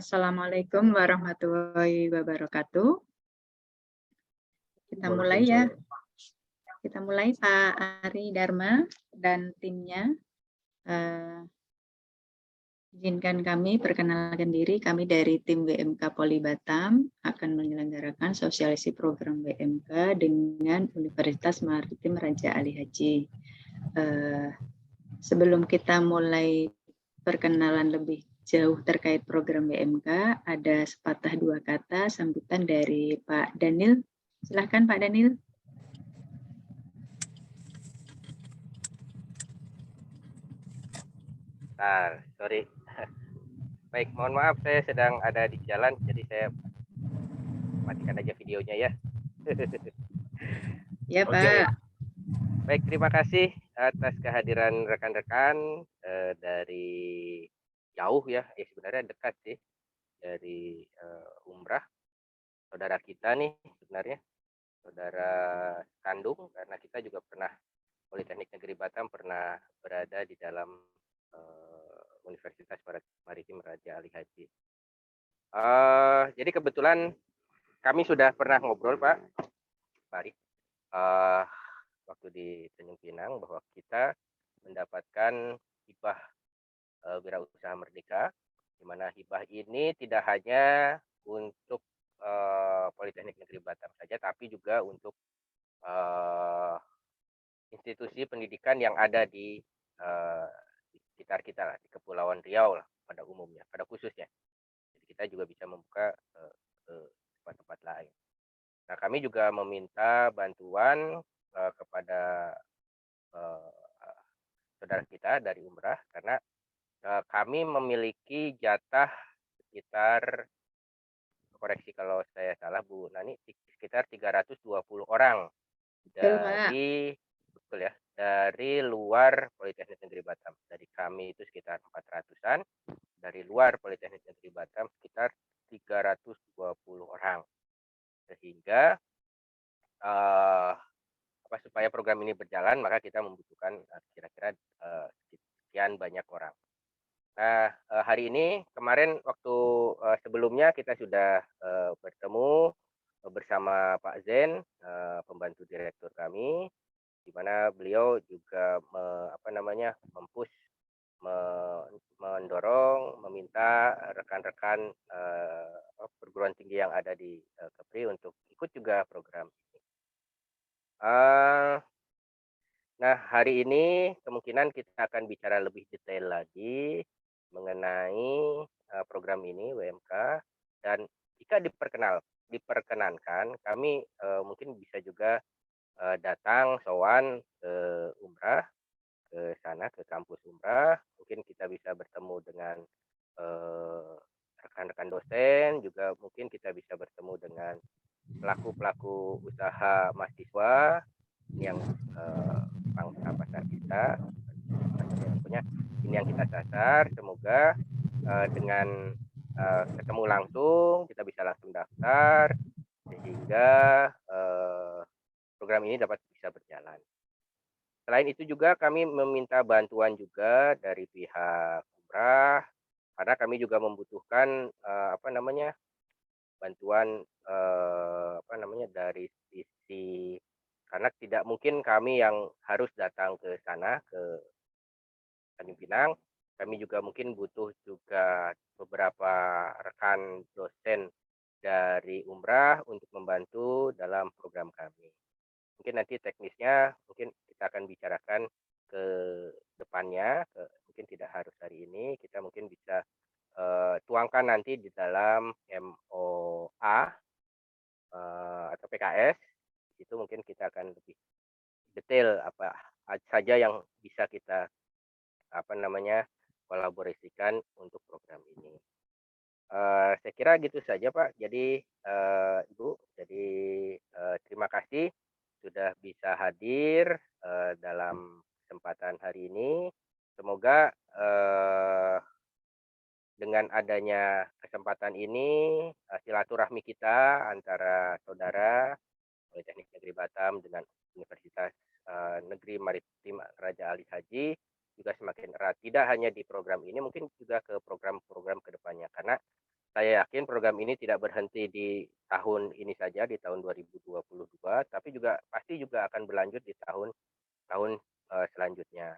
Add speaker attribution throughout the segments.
Speaker 1: Assalamualaikum warahmatullahi wabarakatuh. Kita mulai ya. Kita mulai Pak Ari Dharma dan timnya. Izinkan kami perkenalkan diri. Kami dari tim WMK Poli Batam akan menyelenggarakan sosialisasi program WMK dengan Universitas Maritim Raja Ali Haji. Sebelum kita mulai perkenalan lebih jauh terkait program WMK, ada sepatah dua kata sambutan dari Pak Daniel. Silahkan Pak Daniel.
Speaker 2: Sorry. Baik, mohon maaf saya sedang ada di jalan, jadi saya matikan aja videonya ya.
Speaker 1: Ya Pak.
Speaker 2: Oke. Baik, terima kasih atas kehadiran rekan-rekan dari jauh ya, sebenarnya dekat sih, dari Umrah, saudara kita nih sebenarnya, saudara kandung, karena kita juga pernah Politeknik Negeri Batam pernah berada di dalam Universitas Maritim Raja Ali Haji. Jadi kebetulan kami sudah pernah ngobrol Pak Ari, waktu di Tanjung Pinang bahwa kita mendapatkan hibah wirausaha merdeka, di mana hibah ini tidak hanya untuk Politeknik Negeri Batam saja, tapi juga untuk institusi pendidikan yang ada di sekitar kita lah, di Kepulauan Riau lah pada umumnya, pada khususnya. Jadi kita juga bisa membuka tempat-tempat lain. Nah, kami juga meminta bantuan kepada saudara kita dari Umrah karena kami memiliki jatah sekitar, koreksi kalau saya salah Bu Nani, sekitar 320 orang dari betul ya, dari luar Politeknik Negeri Batam. Dari kami itu sekitar 400-an, dari luar Politeknik Negeri Batam sekitar 320 orang. Sehingga supaya program ini berjalan, maka kita membutuhkan kira-kira sekian banyak orang. Nah, hari ini, kemarin waktu sebelumnya kita sudah bertemu bersama Pak Zen, pembantu direktur kami, di mana beliau juga mempush, mendorong, meminta rekan-rekan perguruan tinggi yang ada di Kepri untuk ikut juga program ini. Nah, hari ini kemungkinan kita akan bicara lebih detail lagi mengenai program ini WMK, dan jika diperkenankan kami mungkin bisa juga datang sowan ke Umrah, ke sana, ke kampus Umrah. Mungkin kita bisa bertemu dengan rekan-rekan dosen, juga mungkin kita bisa bertemu dengan pelaku-pelaku usaha mahasiswa yang pangsa pasar kita, ini yang kita sasar. Semoga dengan ketemu langsung kita bisa langsung daftar sehingga program ini dapat bisa berjalan. Selain itu juga kami meminta bantuan juga dari pihak Umrah karena kami juga membutuhkan bantuan dari sisi, karena tidak mungkin kami yang harus datang ke sana, ke Tanjung Pinang. Kami juga mungkin butuh juga beberapa rekan dosen dari Umrah untuk membantu dalam program kami. Mungkin nanti teknisnya mungkin kita akan bicarakan ke depannya, mungkin tidak harus hari ini, kita mungkin bisa tuangkan nanti di dalam MOA atau PKS. Itu mungkin kita akan lebih detail apa saja yang bisa kita kolaborasikan untuk program ini. Saya kira gitu saja Pak. Jadi Ibu, jadi terima kasih sudah bisa hadir dalam kesempatan hari ini. Semoga dengan adanya kesempatan ini silaturahmi kita antara saudara Politeknik Negeri Batam dengan Universitas Negeri Maritim Raja Ali Haji juga semakin erat, tidak hanya di program ini, mungkin juga ke program-program kedepannya, karena saya yakin program ini tidak berhenti di tahun ini saja, di tahun 2022, tapi juga pasti juga akan berlanjut di tahun-tahun selanjutnya.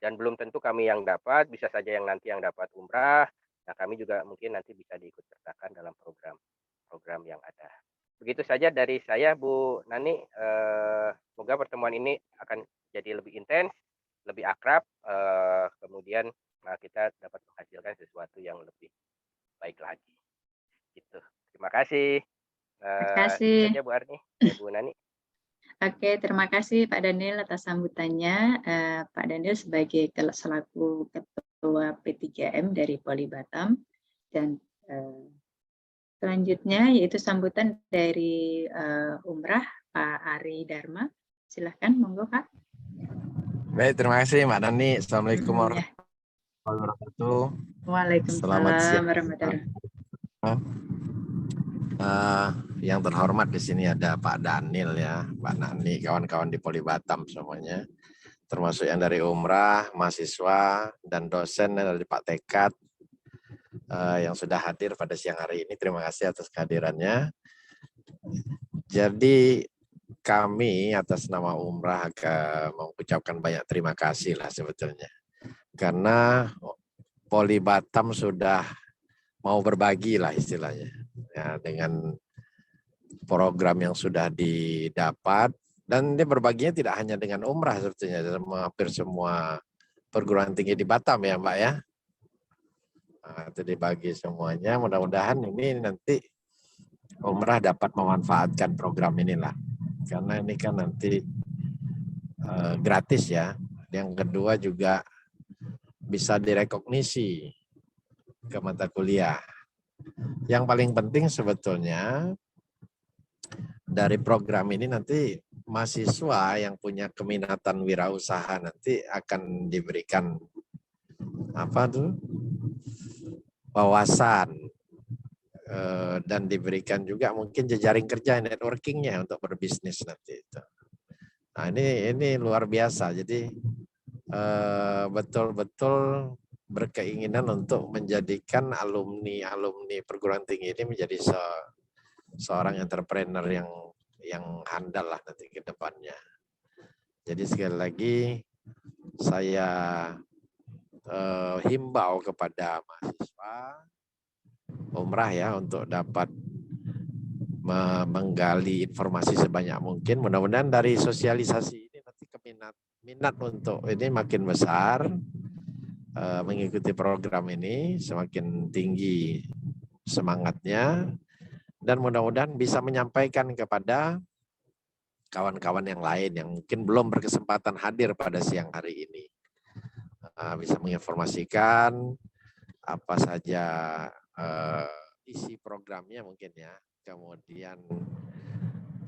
Speaker 2: Dan belum tentu kami yang dapat, bisa saja yang nanti yang dapat umrah. Nah, kami juga mungkin nanti bisa diikut sertakan dalam program-program yang ada. Begitu saja dari saya, Bu Nani. Semoga pertemuan ini akan jadi lebih intens, lebih akrab, kemudian kita dapat menghasilkan sesuatu yang lebih baik lagi. Gitu. Terima kasih.
Speaker 1: Terima
Speaker 2: Itu
Speaker 1: kasih.
Speaker 2: saja Bu Arni, Bu Nani.
Speaker 1: Oke, terima kasih Pak Daniel atas sambutannya. Pak Daniel sebagai selaku Ketua P3M dari Poli Batam, dan selanjutnya yaitu sambutan dari Umrah Pak Ari Dharma. Silahkan, monggo Pak.
Speaker 3: Baik, terima kasih Mbak Nani. Assalamualaikum
Speaker 1: Ya.
Speaker 3: warahmatullahi wabarakatuh. Selamat
Speaker 1: Waalaikumsalam
Speaker 3: siang.
Speaker 1: warahmatullahi
Speaker 3: Yang terhormat di sini ada Pak Daniel ya, Pak Nani, kawan-kawan di Poli Batam semuanya, termasuk yang dari Umrah, mahasiswa dan dosen dari Pak Tekad yang sudah hadir pada siang hari ini. Terima kasih atas kehadirannya. Jadi kami atas nama Umrah akan mengucapkan banyak terima kasih lah sebetulnya, karena Poli Batam sudah mau berbagi lah istilahnya ya, dengan program yang sudah didapat, dan dia berbaginya tidak hanya dengan umrah sebetulnya, hampir semua perguruan tinggi di Batam ya Mbak ya. Nah, itu dibagi semuanya, mudah-mudahan ini nanti umrah dapat memanfaatkan program inilah, karena ini kan nanti gratis ya. Yang kedua juga bisa direkognisi ke mata kuliah. Yang paling penting sebetulnya dari program ini nanti mahasiswa yang punya keminatan wirausaha nanti akan diberikan wawasan dan diberikan juga mungkin jejaring kerja, networkingnya untuk berbisnis nanti itu. Nah ini luar biasa. Jadi betul-betul berkeinginan untuk menjadikan alumni perguruan tinggi ini menjadi seorang entrepreneur yang handal lah nanti ke depannya. Jadi sekali lagi saya himbau kepada mahasiswa umrah ya untuk dapat menggali informasi sebanyak mungkin. Mudah-mudahan dari sosialisasi ini nanti minat untuk ini makin besar, mengikuti program ini semakin tinggi semangatnya, dan mudah-mudahan bisa menyampaikan kepada kawan-kawan yang lain yang mungkin belum berkesempatan hadir pada siang hari ini. Bisa menginformasikan apa saja isi programnya mungkin ya, kemudian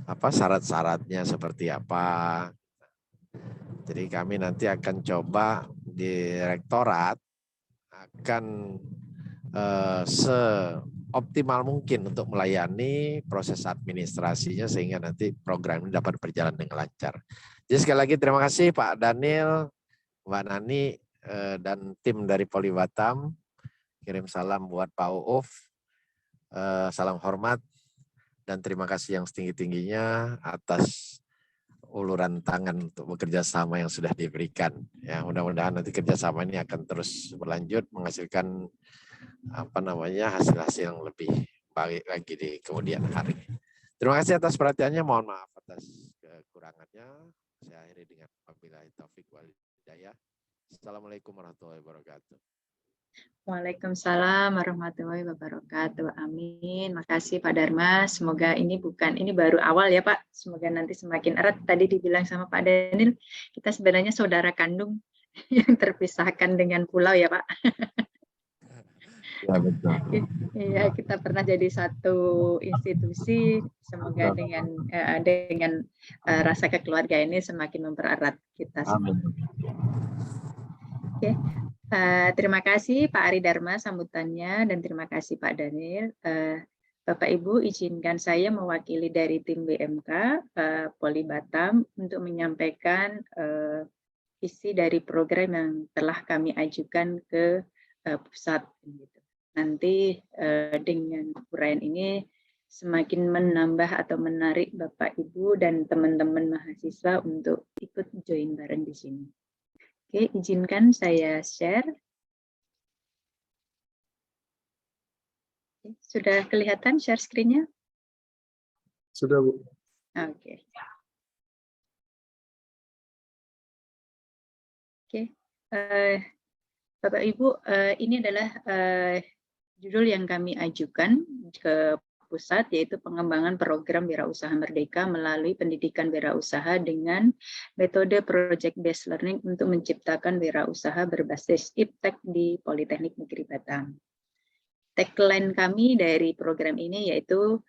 Speaker 3: syarat-syaratnya seperti apa. Jadi kami nanti akan coba di rektorat akan seoptimal mungkin untuk melayani proses administrasinya sehingga nanti program ini dapat berjalan dengan lancar. Jadi sekali lagi terima kasih Pak Daniel, Mbak Nani, dan tim dari Poli Batam. Kirim salam buat Pak Uuf, salam hormat dan terima kasih yang setinggi-tingginya atas uluran tangan untuk bekerja sama yang sudah diberikan. Ya, mudah-mudahan nanti kerjasama ini akan terus berlanjut menghasilkan hasil-hasil yang lebih baik lagi di kemudian hari. Terima kasih atas perhatiannya. Mohon maaf atas kekurangannya. Saya akhiri dengan wabillahi taufik wal hidayah. Assalamualaikum warahmatullahi wabarakatuh.
Speaker 1: Waalaikumsalam warahmatullahi wabarakatuh. Amin. Makasih Pak Dharma. Semoga ini baru awal ya Pak. Semoga nanti semakin erat. Tadi dibilang sama Pak Daniel, kita sebenarnya saudara kandung yang terpisahkan dengan pulau ya Pak.
Speaker 3: Ya betul.
Speaker 1: Iya, kita pernah jadi satu institusi. Semoga dengan rasa kekeluargaan ini semakin mempererat kita semua. Oke. Terima kasih Pak Ari Dharma sambutannya, dan terima kasih Pak Daniel. Bapak Ibu, izinkan saya mewakili dari tim BMK Poli Batam untuk menyampaikan isi dari program yang telah kami ajukan ke pusat. nanti dengan uraian ini semakin menambah atau menarik Bapak Ibu dan teman-teman mahasiswa untuk ikut join bareng di sini. Oke, izinkan saya share. Sudah kelihatan share screen-nya?
Speaker 4: Sudah, Bu.
Speaker 1: Oke. Oke, Bapak Ibu, ini adalah judul yang kami ajukan ke pusat, yaitu pengembangan program Wirausaha Merdeka melalui pendidikan wirausaha dengan metode Project Based Learning untuk menciptakan wirausaha berbasis iptek di Politeknik Negeri Batam. Tagline kami dari program ini yaitu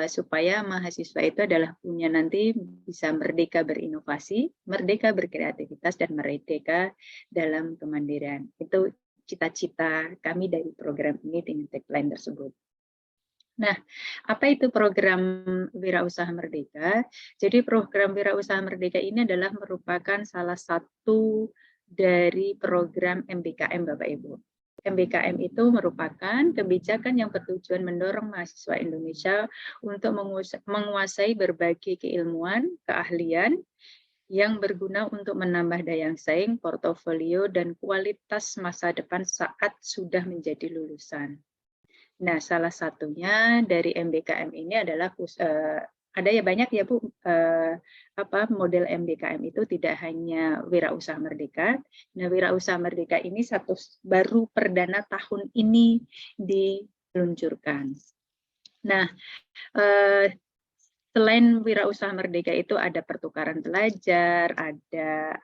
Speaker 1: supaya mahasiswa itu adalah punya nanti bisa merdeka berinovasi, merdeka berkreativitas, dan merdeka dalam kemandirian. Itu cita-cita kami dari program ini dengan tagline tersebut. Nah, apa itu program Wirausaha Merdeka? Jadi program Wirausaha Merdeka ini adalah merupakan salah satu dari program MBKM Bapak Ibu. MBKM itu merupakan kebijakan yang bertujuan mendorong mahasiswa Indonesia untuk menguasai berbagai keilmuan, keahlian yang berguna untuk menambah daya saing, portofolio, dan kualitas masa depan saat sudah menjadi lulusan. Nah, salah satunya dari MBKM ini adalah ada ya banyak ya Bu, model MBKM itu tidak hanya Wirausaha Merdeka. Nah, Wirausaha Merdeka ini baru perdana tahun ini diluncurkan. Nah, selain Wirausaha Merdeka itu ada pertukaran pelajar, ada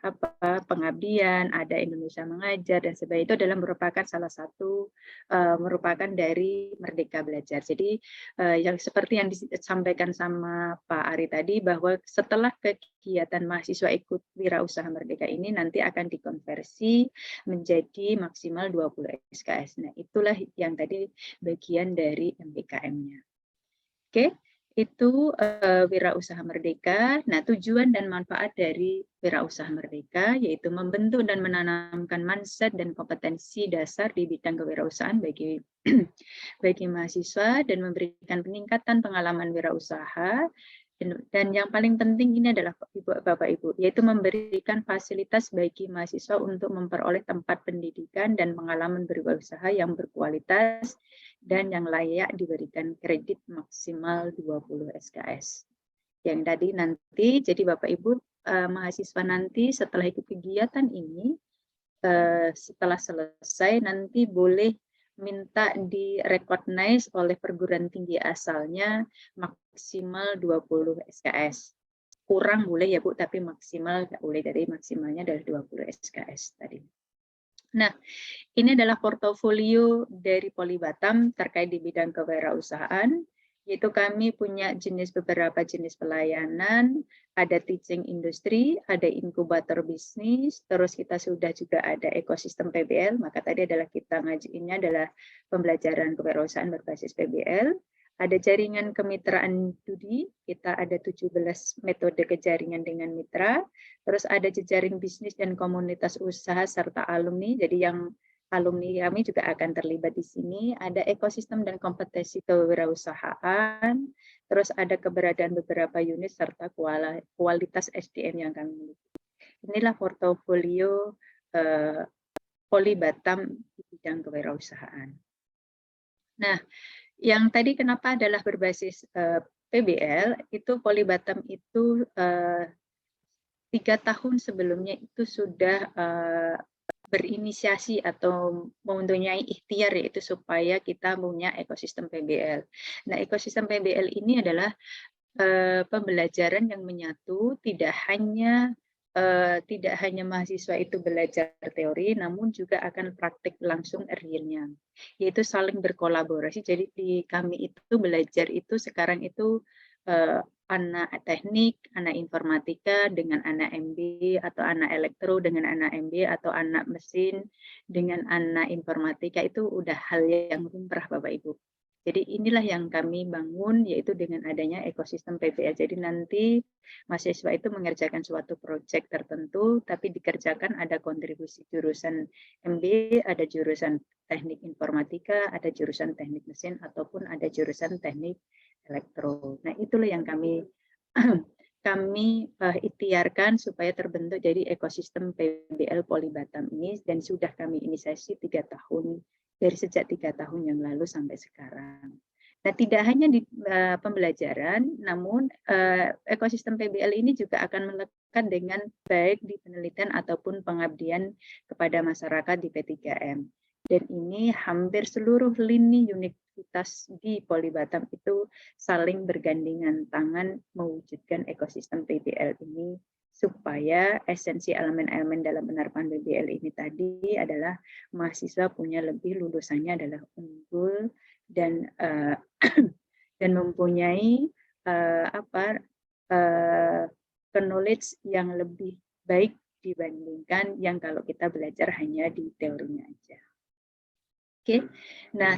Speaker 1: pengabdian, ada Indonesia Mengajar, dan sebagainya. Itu adalah merupakan salah satu merupakan dari Merdeka Belajar. Jadi yang seperti yang disampaikan sama Pak Ari tadi, bahwa setelah kegiatan mahasiswa ikut Wirausaha Merdeka ini nanti akan dikonversi menjadi maksimal 20 SKS. Nah, itulah yang tadi bagian dari MBKM-nya. Oke. Itu Wirausaha Merdeka. Nah, tujuan dan manfaat dari Wirausaha Merdeka yaitu membentuk dan menanamkan mindset dan kompetensi dasar di bidang kewirausahaan bagi bagi mahasiswa dan memberikan peningkatan pengalaman wirausaha. Dan yang paling penting ini adalah Bapak Ibu, yaitu memberikan fasilitas bagi mahasiswa untuk memperoleh tempat pendidikan dan pengalaman berwirausaha yang berkualitas dan yang layak diberikan kredit maksimal 20 SKS. Yang tadi nanti, jadi Bapak Ibu mahasiswa nanti setelah ikut kegiatan ini, setelah selesai nanti boleh minta di-recognize oleh perguruan tinggi asalnya maksimal 20 SKS. Kurang boleh ya Bu, tapi maksimal nggak boleh, dari maksimalnya dari 20 SKS tadi. Nah, ini adalah portofolio dari Poli Batam terkait di bidang kewirausahaan, yaitu kami punya beberapa jenis pelayanan, ada teaching industry, ada inkubator bisnis, terus kita sudah juga ada ekosistem PBL, maka tadi adalah kita ngajuinnya adalah pembelajaran kewirausahaan berbasis PBL, ada jaringan kemitraan studi, kita ada 17 metode kejaringan dengan mitra, terus ada jejaring bisnis dan komunitas usaha serta alumni, jadi yang alumni kami juga akan terlibat di sini, ada ekosistem dan kompetensi kewirausahaan, terus ada keberadaan beberapa unit serta kualitas SDM yang kami miliki. Inilah portofolio Poli Batam di bidang kewirausahaan. Nah, yang tadi kenapa adalah berbasis PBL, itu Poli Batam itu 3 tahun sebelumnya itu sudah berinisiasi atau mempunyai ikhtiar, yaitu supaya kita punya ekosistem PBL. Nah, ekosistem PBL ini adalah pembelajaran yang menyatu, tidak hanya mahasiswa itu belajar teori, namun juga akan praktik langsung realnya, yaitu saling berkolaborasi. Jadi di kami itu belajar itu sekarang itu anak teknik, anak informatika dengan anak MB, atau anak elektro dengan anak MB, atau anak mesin dengan anak informatika, itu udah hal yang lumrah Bapak Ibu. Jadi inilah yang kami bangun, yaitu dengan adanya ekosistem PBL. Jadi nanti mahasiswa itu mengerjakan suatu proyek tertentu, tapi dikerjakan ada kontribusi jurusan MB, ada jurusan teknik informatika, ada jurusan teknik mesin, ataupun ada jurusan teknik elektro. Nah, itulah yang kami ikhtiarkan supaya terbentuk jadi ekosistem PBL Poli Batam ini, dan sudah kami inisiasi 3 tahun, dari sejak 3 tahun yang lalu sampai sekarang. Nah, tidak hanya di pembelajaran, namun ekosistem PBL ini juga akan melekat dengan baik di penelitian ataupun pengabdian kepada masyarakat di P3M. Dan ini hampir seluruh lini universitas di Poli Batam itu saling bergandengan tangan mewujudkan ekosistem PBL ini, supaya esensi elemen-elemen dalam penerapan PBL ini tadi adalah mahasiswa punya lebih, lulusannya adalah unggul dan dan mempunyai knowledge yang lebih baik dibandingkan yang kalau kita belajar hanya di teorinya aja. Oke, nah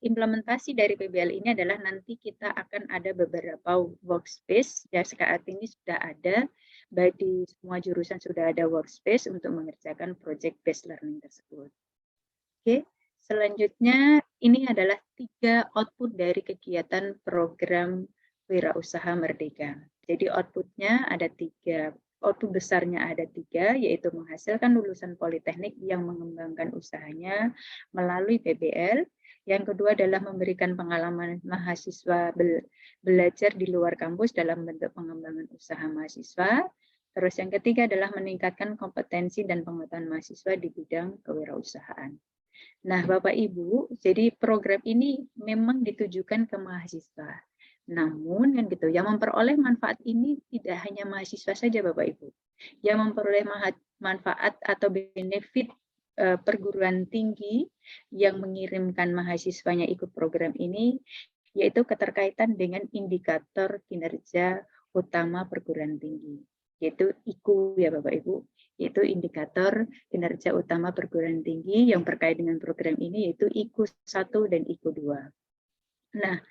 Speaker 1: implementasi dari PBL ini adalah nanti kita akan ada beberapa workspace, ya saat ini sudah ada, baik di semua jurusan sudah ada workspace untuk mengerjakan project based learning tersebut. Oke, selanjutnya ini adalah 3 output dari kegiatan program Wirausaha Merdeka. Jadi outputnya ada 3. Output besarnya ada 3, yaitu menghasilkan lulusan politeknik yang mengembangkan usahanya melalui PBL. Yang kedua adalah memberikan pengalaman mahasiswa belajar di luar kampus dalam bentuk pengembangan usaha mahasiswa. Terus yang ketiga adalah meningkatkan kompetensi dan pengetahuan mahasiswa di bidang kewirausahaan. Nah, Bapak Ibu, jadi program ini memang ditujukan ke mahasiswa. Namun kan gitu, yang memperoleh manfaat ini tidak hanya mahasiswa saja Bapak Ibu. Yang memperoleh manfaat atau benefit perguruan tinggi yang mengirimkan mahasiswanya ikut program ini, yaitu keterkaitan dengan indikator kinerja utama perguruan tinggi, yaitu IKU ya Bapak Ibu, yaitu indikator kinerja utama perguruan tinggi yang terkait dengan program ini, yaitu IKU 1 dan IKU 2. Nah,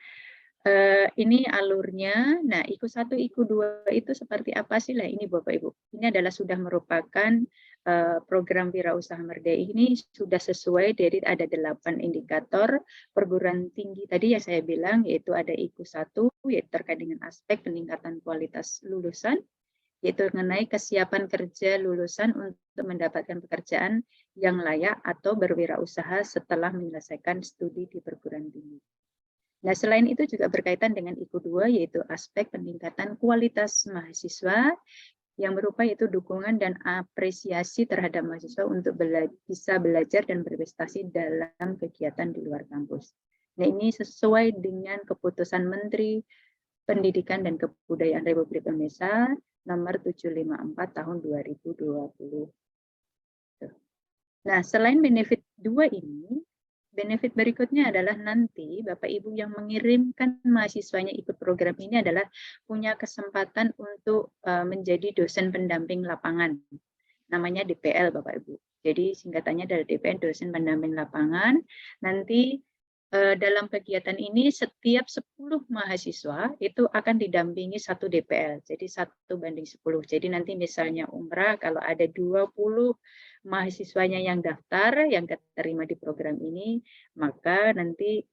Speaker 1: ini alurnya. Nah, IKU 1, IKU 2 itu seperti apa sih lah ini Bapak Ibu? Ini adalah sudah merupakan program Wirausaha Merdeka ini sudah sesuai dari ada 8 indikator perguruan tinggi tadi yang saya bilang, yaitu ada IKU 1 yaitu terkait dengan aspek peningkatan kualitas lulusan, yaitu mengenai kesiapan kerja lulusan untuk mendapatkan pekerjaan yang layak atau berwirausaha setelah menyelesaikan studi di perguruan tinggi. Nah, selain itu juga berkaitan dengan IKU 2, yaitu aspek peningkatan kualitas mahasiswa yang berupa yaitu dukungan dan apresiasi terhadap mahasiswa untuk bisa belajar dan berprestasi dalam kegiatan di luar kampus. Nah, ini sesuai dengan keputusan Menteri Pendidikan dan Kebudayaan Republik Indonesia nomor 754 tahun 2020. Nah, selain benefit 2 ini, benefit berikutnya adalah nanti Bapak Ibu yang mengirimkan mahasiswanya ikut program ini adalah punya kesempatan untuk menjadi dosen pendamping lapangan. Namanya DPL Bapak Ibu. Jadi singkatannya dari DPL, dosen pendamping lapangan. Nanti dalam kegiatan ini setiap 10 mahasiswa itu akan didampingi 1 DPL. Jadi 1:10. Jadi nanti misalnya umrah kalau ada 20 mahasiswanya yang daftar, yang keterima di program ini, maka nanti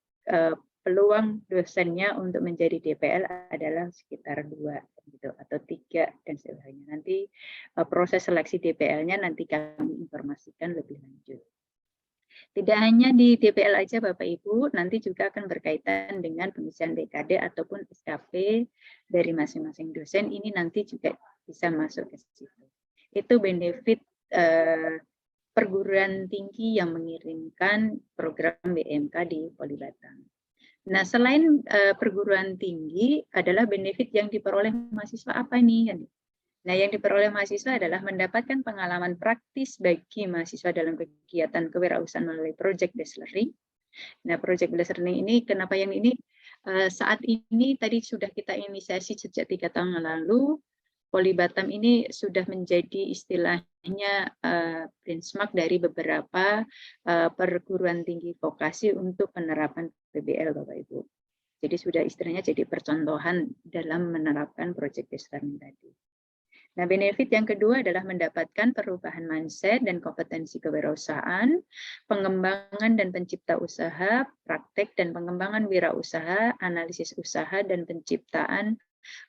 Speaker 1: peluang dosennya untuk menjadi DPL adalah sekitar 2 gitu, atau 3 dan sebagainya. Nanti proses seleksi DPL-nya nanti kami informasikan lebih lanjut. Tidak hanya di DPL aja Bapak Ibu, nanti juga akan berkaitan dengan pengisian BKD ataupun SKP dari masing-masing dosen, ini nanti juga bisa masuk ke situ. Itu benefit perguruan tinggi yang mengirimkan program BMK di Poli Batam. Nah, selain perguruan tinggi adalah benefit yang diperoleh mahasiswa apa nih? Nah, yang diperoleh mahasiswa adalah mendapatkan pengalaman praktis bagi mahasiswa dalam kegiatan kewirausahaan melalui project based learning. Nah, project based learning ini, kenapa yang ini saat ini tadi sudah kita inisiasi sejak 3 tahun lalu, Poli Batam ini sudah menjadi istilahnya benchmark dari beberapa perguruan tinggi vokasi untuk penerapan PBL, Bapak Ibu. Jadi sudah istilahnya jadi percontohan dalam menerapkan project based learning tadi. Nah, benefit yang kedua adalah mendapatkan perubahan mindset dan kompetensi kewirausahaan, pengembangan dan pencipta usaha, praktek dan pengembangan wirausaha, analisis usaha dan penciptaan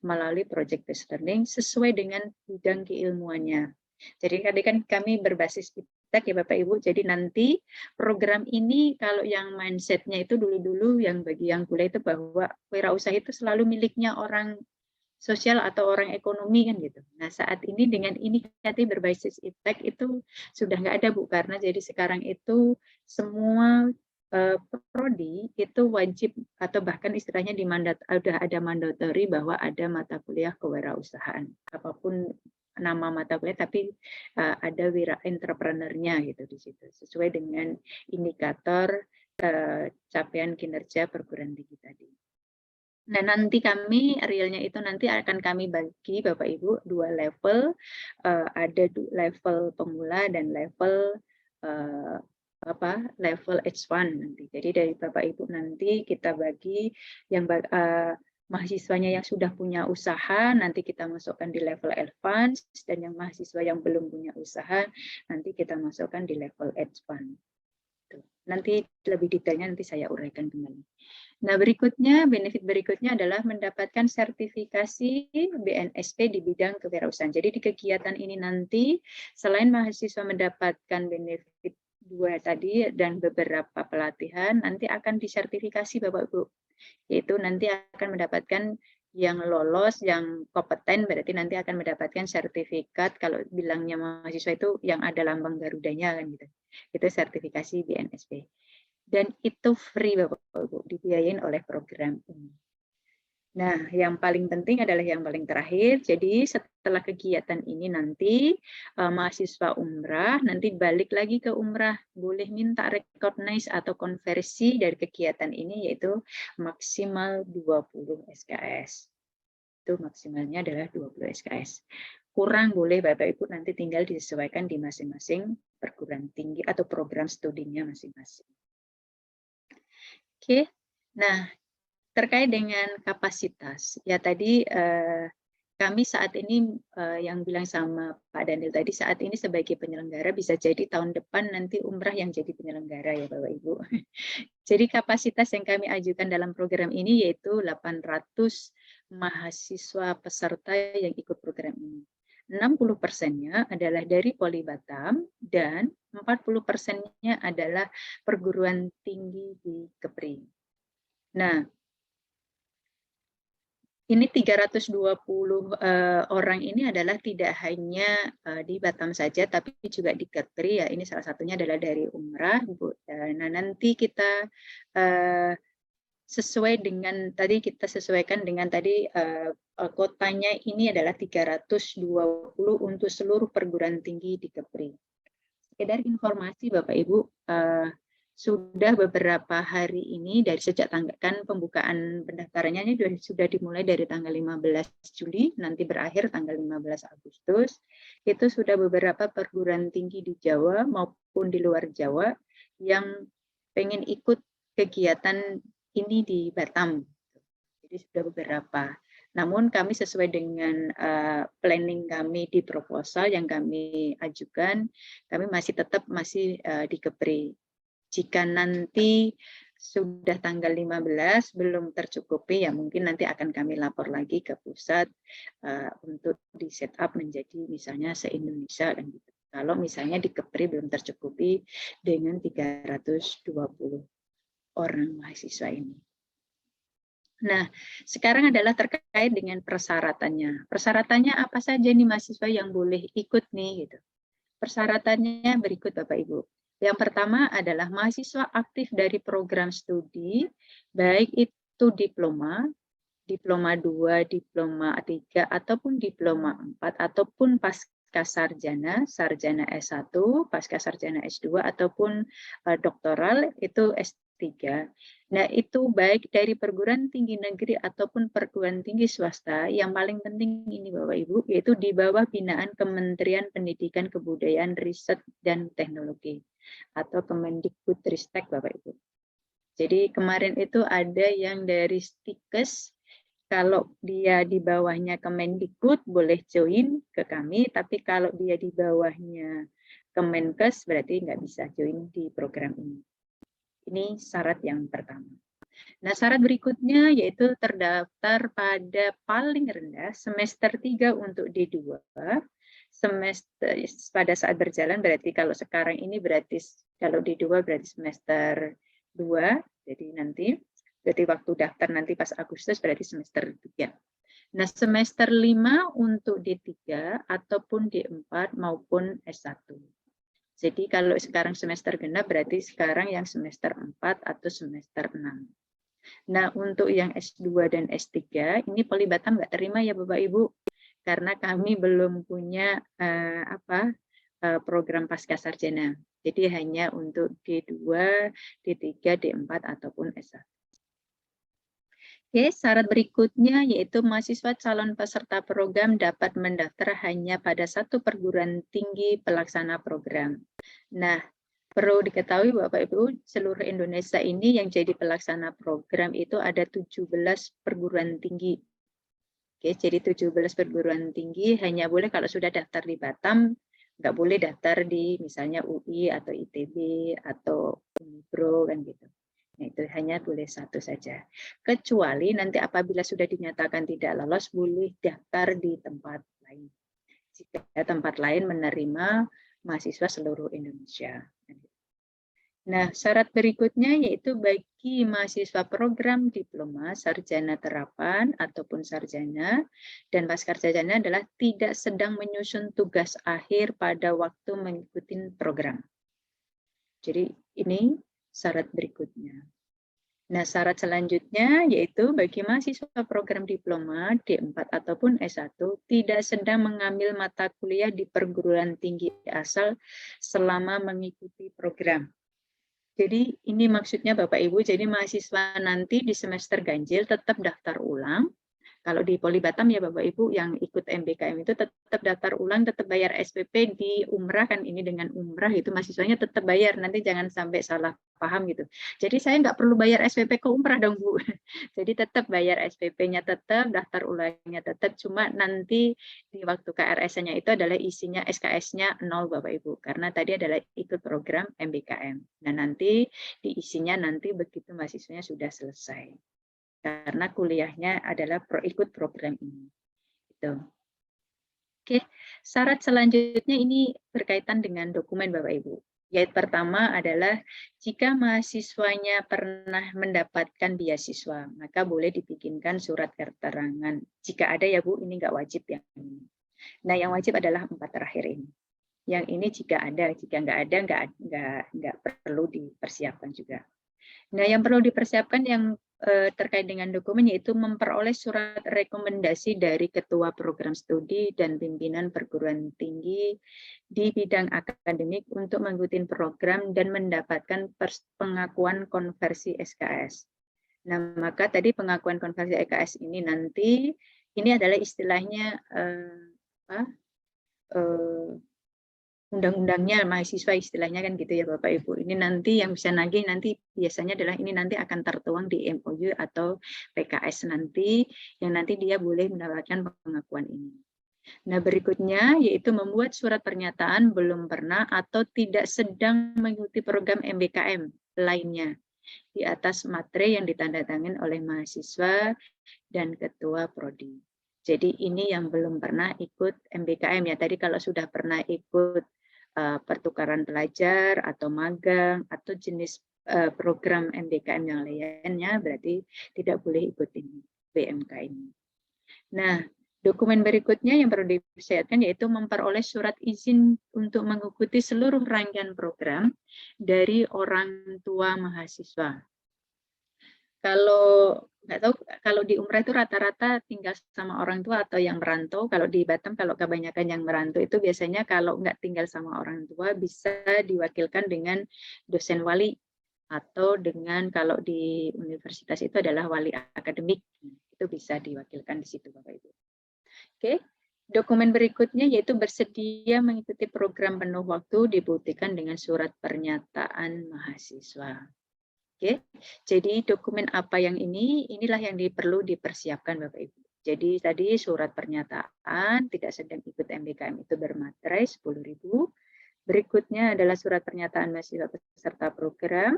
Speaker 1: melalui project based learning sesuai dengan bidang keilmuannya. Jadi tadi kan kami berbasis iptek ya Bapak Ibu, jadi nanti program ini kalau yang mindsetnya itu dulu-dulu yang bagi yang kuliah itu bahwa wirausaha itu selalu miliknya orang sosial atau orang ekonomi kan gitu. Nah saat ini dengan inisiatif berbasis iptek itu sudah nggak ada Bu, karena jadi sekarang itu semua prodi itu wajib atau bahkan istilahnya di udah ada mandatory bahwa ada mata kuliah kewirausahaan apapun nama mata kuliah, tapi ada wira entrepreneurnya gitu di situ sesuai dengan indikator capaian kinerja perguruan tinggi tadi. Nah, nanti kami realnya itu nanti akan kami bagi Bapak Ibu 2 level, ada level pemula dan level level H1 nanti. Jadi dari Bapak Ibu nanti kita bagi yang mahasiswanya yang sudah punya usaha nanti kita masukkan di level advance, dan yang mahasiswa yang belum punya usaha nanti kita masukkan di level H1. Nanti lebih detailnya nanti saya uraikan kembali. Nah, berikutnya, benefit berikutnya adalah mendapatkan sertifikasi BNSP di bidang kewirausahaan. Jadi di kegiatan ini nanti, selain mahasiswa mendapatkan benefit 2 tadi dan beberapa pelatihan, nanti akan disertifikasi Bapak Ibu. Yaitu nanti akan mendapatkan yang lolos, yang kompeten, berarti nanti akan mendapatkan sertifikat, kalau bilangnya mahasiswa itu yang ada lambang Garudanya kan gitu. Itu sertifikasi BNSP. Dan itu free Bapak Ibu, dibiayain oleh program ini. Nah, yang paling penting adalah yang paling terakhir. Jadi setelah kegiatan ini nanti mahasiswa umrah nanti balik lagi ke umrah boleh minta recognize atau konversi dari kegiatan ini yaitu maksimal 20 SKS. Itu maksimalnya adalah 20 SKS. Kurang boleh Bapak Ibu nanti tinggal disesuaikan di masing-masing perguruan tinggi atau program studinya masing-masing. Oke, nah terkait dengan kapasitas, ya tadi kami saat ini yang bilang sama Pak Daniel tadi, saat ini sebagai penyelenggara bisa jadi tahun depan nanti umrah yang jadi penyelenggara ya Bapak Ibu. Jadi kapasitas yang kami ajukan dalam program ini yaitu 800 mahasiswa peserta yang ikut program ini. 60%-nya adalah dari Poli Batam dan 40%-nya adalah perguruan tinggi di Kepri. Nah, ini 320 orang ini adalah tidak hanya di Batam saja, tapi juga di Kepri ya. Ini salah satunya adalah dari umrah, Bu. Nah, nanti kita sesuai dengan tadi kita sesuaikan dengan tadi kotanya ini adalah 320 untuk seluruh perguruan tinggi di Kepri. Sekedar informasi Bapak Ibu, sudah beberapa hari ini dari sejak kan pembukaan pendaftarannya ini sudah dimulai dari tanggal 15 Juli, nanti berakhir tanggal 15 Agustus. Itu sudah beberapa perguruan tinggi di Jawa maupun di luar Jawa yang pengen ikut kegiatan ini di Batam. Jadi sudah beberapa. Namun kami sesuai dengan planning kami di proposal yang kami ajukan, kami masih tetap di Kepri. Jika nanti sudah tanggal 15 belum tercukupi, ya mungkin nanti akan kami lapor lagi ke pusat untuk di setup menjadi misalnya se-Indonesia dan gitu. Kalau misalnya di Kepri belum tercukupi dengan 320 orang mahasiswa ini. Nah, sekarang adalah terkait dengan persyaratannya. Persyaratannya apa saja nih mahasiswa yang boleh ikut nih gitu. Persyaratannya berikut Bapak Ibu. Yang pertama adalah mahasiswa aktif dari program studi, baik itu diploma, diploma 2, diploma 3, ataupun diploma 4, ataupun pasca sarjana, sarjana S1, pasca sarjana S2, ataupun doktoral, itu S3 S3. Nah, itu baik dari perguruan tinggi negeri ataupun perguruan tinggi swasta, yang paling penting ini Bapak Ibu, yaitu di bawah binaan Kementerian Pendidikan Kebudayaan Riset dan Teknologi atau Kemendikbudristek Bapak Ibu. Jadi kemarin itu ada yang dari Stikes, kalau dia di bawahnya Kemendikbud boleh join ke kami, tapi kalau dia di bawahnya Kemenkes berarti nggak bisa join di program ini. Ini syarat yang pertama. Nah, syarat berikutnya yaitu terdaftar pada paling rendah semester 3 untuk D2. Semester pada saat berjalan berarti kalau sekarang ini berarti kalau D2 berarti semester 2. Jadi nanti berarti waktu daftar nanti pas Agustus berarti semester 3. Nah, semester 5 untuk D3 ataupun D4 maupun S1. Jadi kalau sekarang semester genap berarti sekarang yang semester 4 atau semester 6. Nah, untuk yang S2 dan S3 ini Poli Batam nggak terima ya Bapak Ibu, karena kami belum punya program pasca sarjana. Jadi hanya untuk D2, D3, D4 ataupun S1. Oke, syarat berikutnya yaitu mahasiswa calon peserta program dapat mendaftar hanya pada satu perguruan tinggi pelaksana program. Nah, perlu diketahui Bapak Ibu, seluruh Indonesia ini yang jadi pelaksana program itu ada 17 perguruan tinggi. Oke, jadi 17 perguruan tinggi hanya boleh kalau sudah daftar di Batam, nggak boleh daftar di misalnya UI atau ITB atau Unibro kan gitu. Nah, itu hanya boleh satu saja. Kecuali nanti apabila sudah dinyatakan tidak lolos, boleh daftar di tempat lain. Jika tempat lain menerima mahasiswa seluruh Indonesia. Nah, syarat berikutnya yaitu bagi mahasiswa program diploma, sarjana terapan, ataupun sarjana, dan pascasarjana adalah tidak sedang menyusun tugas akhir pada waktu mengikuti program. Jadi ini syarat berikutnya. Nah, syarat selanjutnya yaitu bagi mahasiswa program diploma D4 ataupun S1 tidak sedang mengambil mata kuliah di perguruan tinggi asal selama mengikuti program. Jadi ini maksudnya Bapak Ibu, jadi mahasiswa nanti di semester ganjil tetap daftar ulang. Kalau di Poli Batam ya Bapak Ibu yang ikut MBKM itu tetap daftar ulang, tetap bayar SPP di umrah kan, ini dengan umrah itu mahasiswanya tetap bayar, nanti jangan sampai salah paham gitu. Jadi saya nggak perlu bayar SPP ke umrah dong Bu. Jadi tetap bayar SPP-nya tetap, daftar ulangnya tetap, cuma nanti di waktu KRS-nya itu adalah isinya SKS-nya 0 Bapak Ibu, karena tadi adalah ikut program MBKM. Nah nanti diisinya nanti begitu mahasiswanya sudah selesai. Karena kuliahnya adalah ikut program ini. Gitu. Oke, syarat selanjutnya ini berkaitan dengan dokumen Bapak Ibu. Yaitu pertama adalah jika mahasiswanya pernah mendapatkan beasiswa, maka boleh dibikinkan surat keterangan. Jika ada ya Bu, ini nggak wajib yang ini. Nah, yang wajib adalah 4 terakhir ini. Yang ini jika ada, jika nggak ada nggak perlu dipersiapkan juga. Nah, yang perlu dipersiapkan yang terkait dengan dokumen yaitu memperoleh surat rekomendasi dari Ketua Program Studi dan Pimpinan Perguruan Tinggi di bidang akademik untuk mengikuti program dan mendapatkan pengakuan konversi SKS. Nah, maka tadi pengakuan konversi SKS ini nanti, ini adalah istilahnya undang-undangnya mahasiswa istilahnya kan gitu ya Bapak Ibu. Ini nanti yang bisa nagih nanti biasanya adalah ini nanti akan tertuang di MOU atau PKS nanti yang nanti dia boleh mendapatkan pengakuan ini. Nah, berikutnya yaitu membuat surat pernyataan belum pernah atau tidak sedang mengikuti program MBKM lainnya di atas materi yang ditandatangani oleh mahasiswa dan ketua prodi. Jadi ini yang belum pernah ikut MBKM ya. Tadi kalau sudah pernah ikut pertukaran pelajar atau magang atau jenis program MBKM yang lainnya berarti tidak boleh ikut ini BMK ini. Nah, dokumen berikutnya yang perlu dipersiapkan yaitu memperoleh surat izin untuk mengikuti seluruh rangkaian program dari orang tua mahasiswa. Kalau nggak tahu, kalau di umrah itu rata-rata tinggal sama orang tua atau yang merantau. Kalau di Batam, kalau kebanyakan yang merantau itu biasanya kalau nggak tinggal sama orang tua bisa diwakilkan dengan dosen wali atau dengan kalau di universitas itu adalah wali akademik, itu bisa diwakilkan di situ Bapak Ibu. Oke, dokumen berikutnya yaitu bersedia mengikuti program penuh waktu dibuktikan dengan surat pernyataan mahasiswa. Oke, jadi dokumen apa yang inilah yang perlu dipersiapkan Bapak Ibu. Jadi tadi surat pernyataan tidak sedang ikut MBKM itu bermaterai 10.000. Berikutnya adalah surat pernyataan mahasiswa peserta program.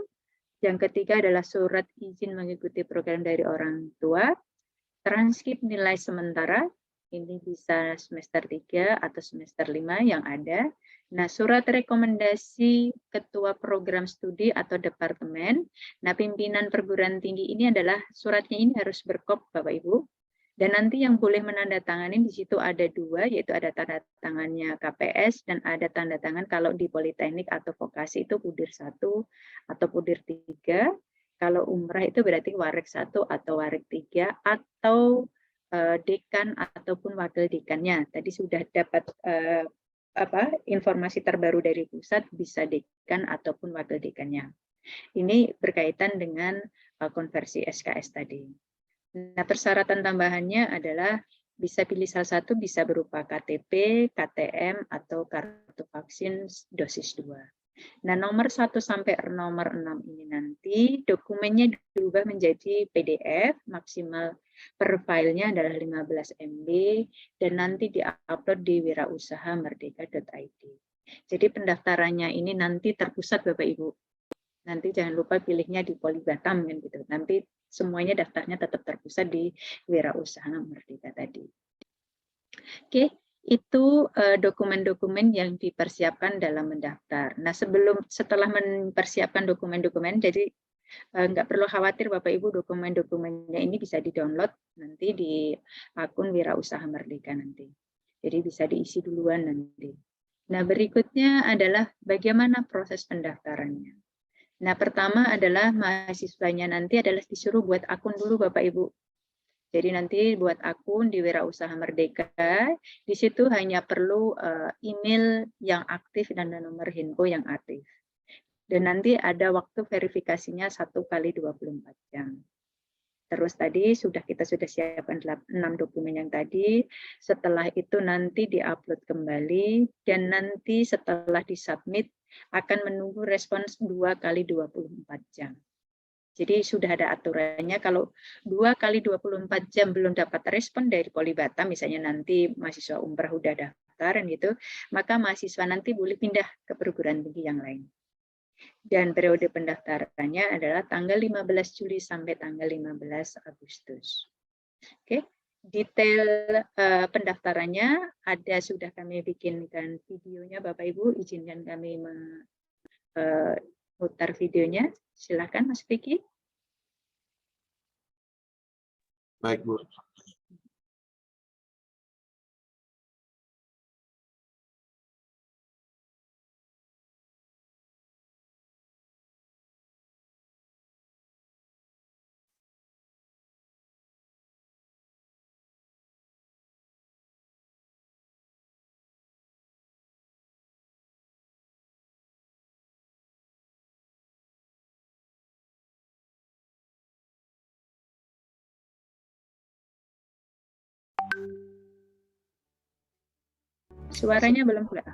Speaker 1: Yang ketiga adalah surat izin mengikuti program dari orang tua. Transkrip nilai sementara, ini bisa semester 3 atau semester 5 yang ada. Nah, surat rekomendasi ketua program studi atau departemen. Nah, pimpinan perguruan tinggi ini adalah suratnya ini harus berkop Bapak Ibu. Dan nanti yang boleh menandatangani di situ ada 2, yaitu ada tanda tangannya KPS dan ada tanda tangan kalau di politeknik atau vokasi itu pudir 1 atau pudir 3. Kalau umrah itu berarti warik 1 atau warik 3 atau dekan ataupun wakil dekannya. Tadi sudah dapat informasi terbaru dari pusat, bisa dekan ataupun wakil dekannya. Ini berkaitan dengan konversi SKS tadi. Nah, persyaratan tambahannya adalah bisa pilih salah satu, bisa berupa KTP, KTM, atau kartu vaksin dosis 2. Nah, nomor 1 sampai nomor 6 ini nanti dokumennya diubah menjadi PDF, maksimal per filenya adalah 15 MB, dan nanti diupload di wirausahamerdeka.id. Jadi pendaftarannya ini nanti terpusat Bapak Ibu. Nanti jangan lupa pilihnya di Poli Batam kan gitu. Nanti semuanya daftarnya tetap terpusat di Wirausaha Merdeka tadi. Oke, itu dokumen-dokumen yang dipersiapkan dalam mendaftar. Nah, setelah mempersiapkan dokumen-dokumen, jadi nggak perlu khawatir Bapak Ibu, dokumen-dokumennya ini bisa di-download nanti di akun Wirausaha Merdeka nanti. Jadi bisa diisi duluan nanti. Nah, berikutnya adalah bagaimana proses pendaftarannya. Nah, pertama adalah mahasiswanya nanti adalah disuruh buat akun dulu Bapak Ibu. Jadi nanti buat akun di Wirausaha Merdeka, di situ hanya perlu email yang aktif dan nomor info yang aktif. Dan nanti ada waktu verifikasinya 1 kali 24 jam. Terus tadi kita sudah siapkan 6 dokumen yang tadi, setelah itu nanti diupload kembali, dan nanti setelah disubmit akan menunggu respons 2 kali 24 jam. Jadi sudah ada aturannya, kalau 2 kali 24 jam belum dapat respon dari Poli Batam, misalnya nanti mahasiswa umrah udah daftaran gitu, maka mahasiswa nanti boleh pindah ke perguruan tinggi yang lain. Dan periode pendaftarannya adalah tanggal 15 Juli sampai tanggal 15 Agustus. Oke, detail pendaftarannya ada, sudah kami bikinkan videonya Bapak Ibu, izinkan kami memutar videonya. Silakan Mas Vicky.
Speaker 4: Baik, Bu.
Speaker 1: Suaranya belum keluar.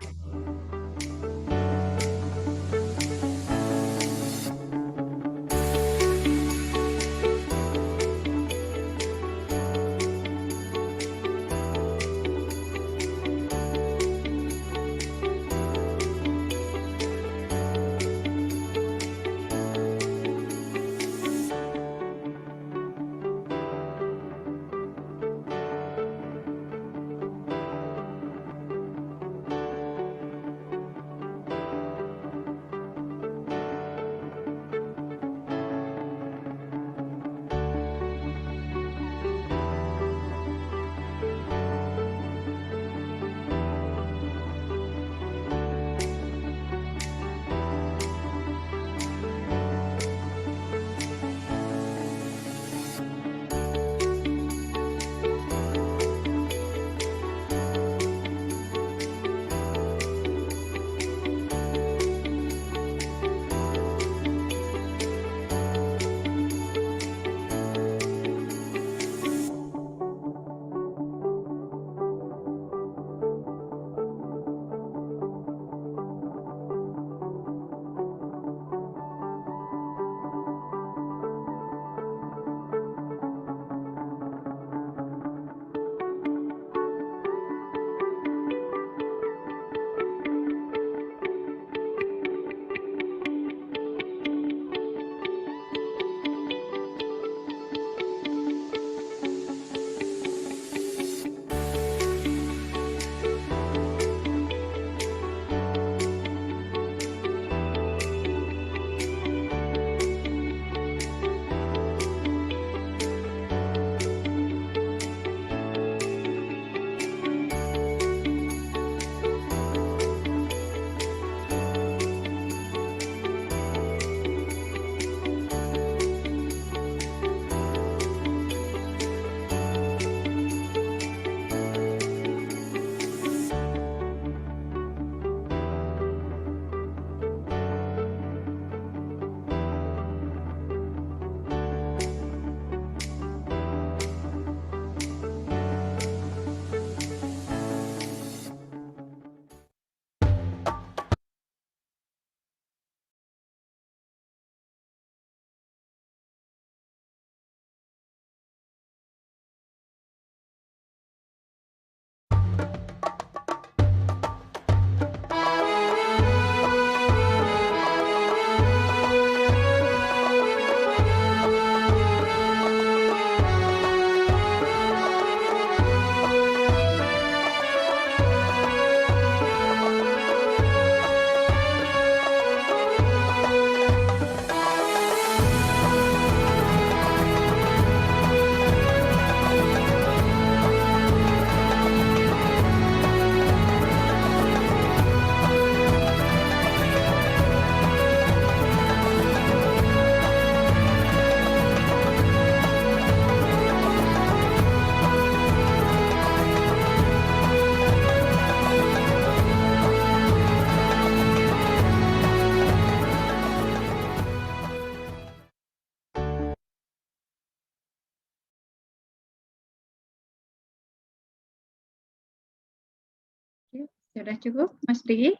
Speaker 1: Sudah cukup, Mas Riki?